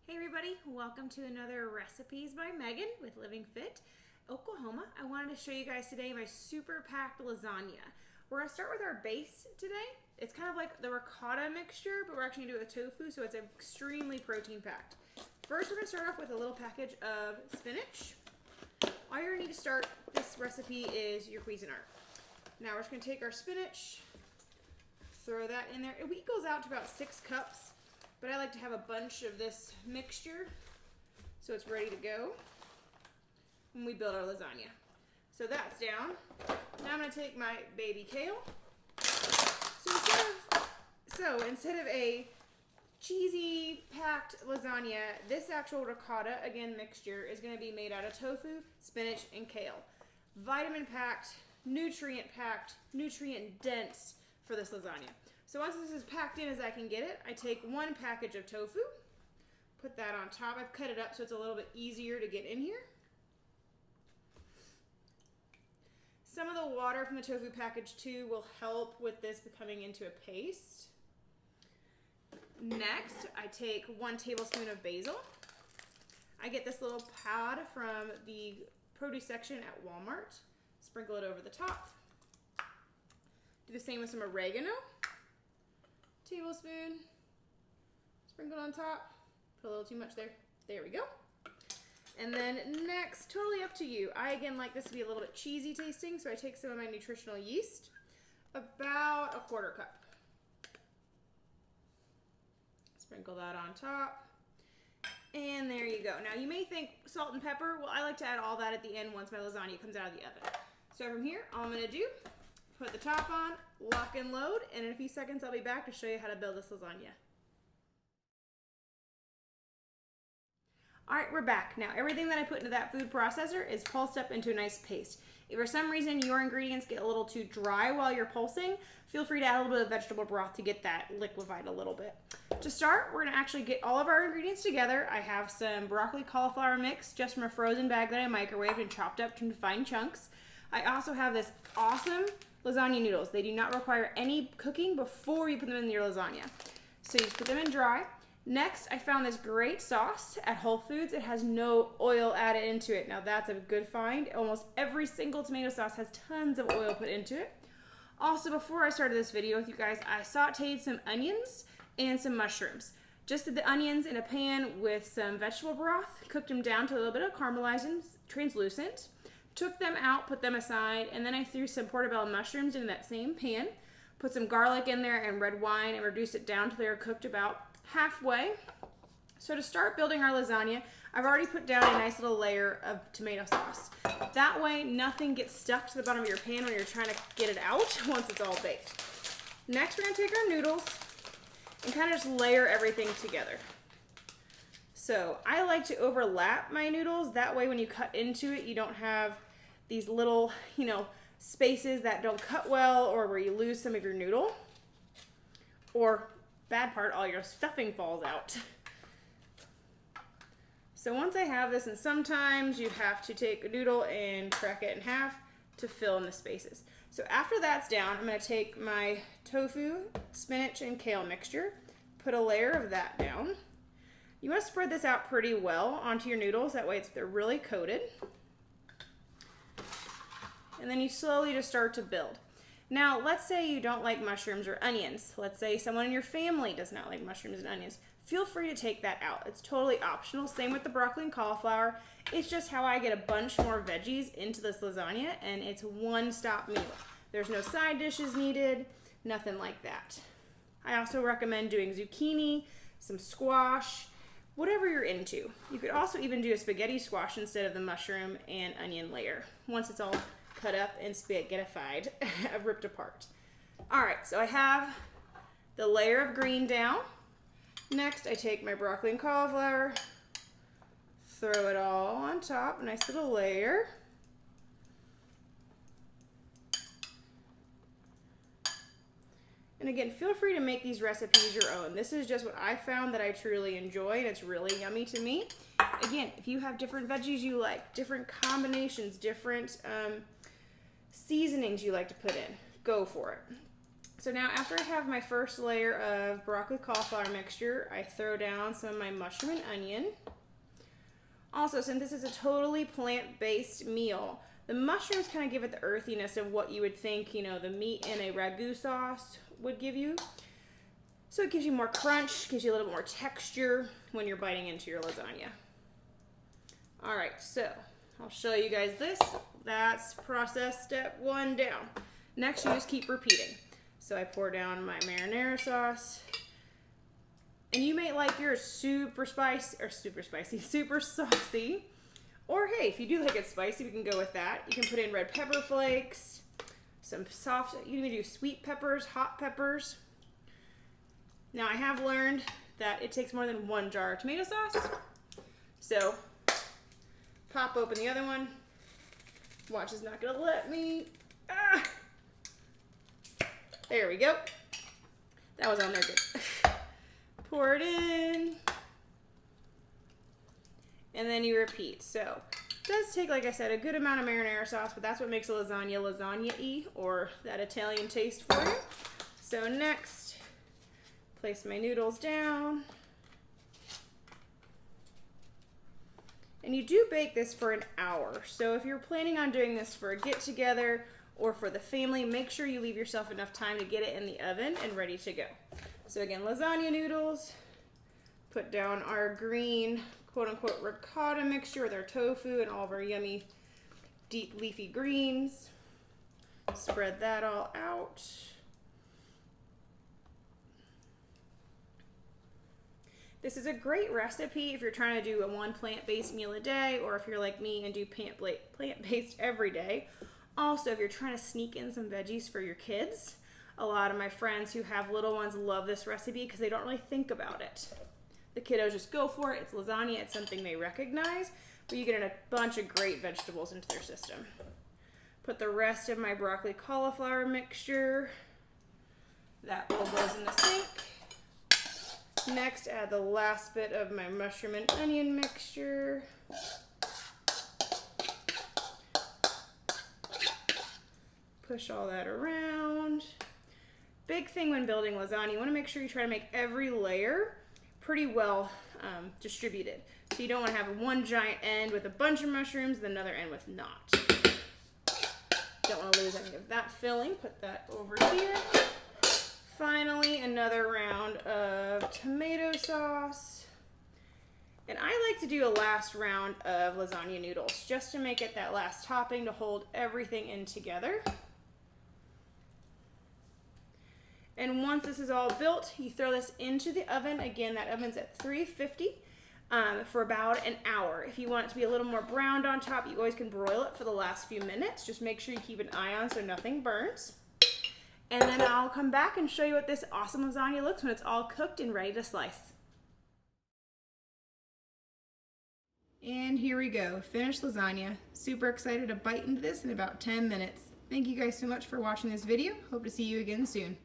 Hey everybody, welcome to another Recipes by Megan with Living Fit, Oklahoma. I wanted to show you guys today my super packed lasagna. We're going to start with our base today. It's kind of like the ricotta mixture, but we're actually going to do it with tofu, so it's extremely protein packed. First, we're going to start off with a little package of spinach. All you're going to need to start this recipe is your Cuisinart. Now we're just going to take our spinach, throw that in there. It equals out to about 6 cups. But I like to have a bunch of this mixture so it's ready to go when we build our lasagna. So that's down. Now I'm going to take my baby kale. So instead of a cheesy packed lasagna, this actual ricotta, again mixture, is going to be made out of tofu, spinach, and kale. Vitamin packed, nutrient dense for this lasagna. So once this is packed in as I can get it, I take 1 package of tofu, put that on top. I've cut it up so it's a little bit easier to get in here. Some of the water from the tofu package too will help with this becoming into a paste. Next, I take 1 tablespoon of basil. I get this little pod from the produce section at Walmart. Sprinkle it over the top. Do the same with some oregano. Tablespoon, sprinkled on top, put a little too much there. There we go. And then next, totally up to you. I again like this to be a little bit cheesy tasting, so I take some of my nutritional yeast, about a 1/4 cup. Sprinkle that on top. And there you go. Now you may think salt and pepper. Well, I like to add all that at the end once my lasagna comes out of the oven. So from here, all I'm gonna do, put the top on, lock and load, and in a few seconds I'll be back to show you how to build this lasagna. Alright, we're back. Now everything that I put into that food processor is pulsed up into a nice paste. If for some reason your ingredients get a little too dry while you're pulsing, feel free to add a little bit of vegetable broth to get that liquefied a little bit. To start, we're going to actually get all of our ingredients together. I have some broccoli cauliflower mix just from a frozen bag that I microwaved and chopped up into fine chunks. I also have this awesome lasagna noodles. They do not require any cooking before you put them in your lasagna. So you just put them in dry. Next, I found this great sauce at Whole Foods. It has no oil added into it. Now that's a good find. Almost every single tomato sauce has tons of oil put into it. Also, before I started this video with you guys, I sauteed some onions and some mushrooms. Just did the onions in a pan with some vegetable broth, cooked them down to a little bit of caramelized and translucent. Took them out, put them aside, and then I threw some portobello mushrooms into that same pan, put some garlic in there and red wine and reduced it down till they were cooked about halfway. So to start building our lasagna, I've already put down a nice little layer of tomato sauce. That way nothing gets stuck to the bottom of your pan when you're trying to get it out once it's all baked. Next, we're going to take our noodles and kind of just layer everything together. So I like to overlap my noodles. That way when you cut into it, you don't have these little, spaces that don't cut well or where you lose some of your noodle. Or, bad part, all your stuffing falls out. So once I have this, and sometimes you have to take a noodle and crack it in half to fill in the spaces. So after that's down, I'm going to take my tofu, spinach, and kale mixture, put a layer of that down. You want to spread this out pretty well onto your noodles. That way they're really coated. And then you slowly just start to build. Now, let's say you don't like mushrooms or onions. Let's say someone in your family does not like mushrooms and onions. Feel free to take that out. It's totally optional. Same with the broccoli and cauliflower. It's just how I get a bunch more veggies into this lasagna, and it's one-stop meal. There's no side dishes needed, nothing like that. I also recommend doing zucchini, some squash, whatever you're into. You could also even do a spaghetti squash instead of the mushroom and onion layer once it's all cut up and spaghettified, ripped apart. All right, so I have the layer of green down. Next, I take my broccoli and cauliflower, throw it all on top, a nice little layer. And again, feel free to make these recipes your own. This is just what I found that I truly enjoy, and it's really yummy to me. Again, if you have different veggies you like, different combinations, different seasonings you like to put in, go for it. So now after I have my first layer of broccoli cauliflower mixture, I throw down some of my mushroom and onion. Also, since this is a totally plant-based meal, the mushrooms kind of give it the earthiness of what you would think, you know, the meat in a ragu sauce would give you. So it gives you more crunch, gives you a little bit more texture when you're biting into your lasagna. All right, so I'll show you guys this. That's process step 1 down. Next, you just keep repeating. So I pour down my marinara sauce. And you may like yours super spicy, super saucy. Or hey, if you do like it spicy, we can go with that. You can put in red pepper flakes, some soft, you can even do sweet peppers, hot peppers. Now I have learned that it takes more than 1 jar of tomato sauce. So pop open the other one. Watch is not gonna let me. Ah! There we go. That was on there good. Pour it in. And then you repeat. So it does take, like I said, a good amount of marinara sauce, but that's what makes a lasagna lasagna-y, or that Italian taste for you. So next, place my noodles down. And you do bake this for an hour. So if you're planning on doing this for a get-together or for the family, make sure you leave yourself enough time to get it in the oven and ready to go. So again, lasagna noodles, put down our green, quote-unquote, ricotta mixture with our tofu and all of our yummy, deep leafy greens. Spread that all out. This is a great recipe if you're trying to do a 1 plant-based meal a day, or if you're like me and do plant-based every day. Also, if you're trying to sneak in some veggies for your kids, a lot of my friends who have little ones love this recipe because they don't really think about it. The kiddos just go for it. It's lasagna. It's something they recognize, but you get a bunch of great vegetables into their system. Put the rest of my broccoli cauliflower mixture. That all goes in the sink. Next, add the last bit of my mushroom and onion mixture. Push all that around. Big thing when building lasagna, you want to make sure you try to make every layer pretty well distributed. So you don't want to have one giant end with a bunch of mushrooms and another end with not. Don't want to lose any of that filling. Put that over here. Finally, another round of tomato sauce. And I like to do a last round of lasagna noodles just to make it that last topping to hold everything in together. And once this is all built, you throw this into the oven. Again, that oven's at 350 for about an hour. If you want it to be a little more browned on top, you always can broil it for the last few minutes. Just make sure you keep an eye on so nothing burns. And then I'll come back and show you what this awesome lasagna looks when it's all cooked and ready to slice. And here we go, finished lasagna. Super excited to bite into this in about 10 minutes. Thank you guys so much for watching this video. Hope to see you again soon.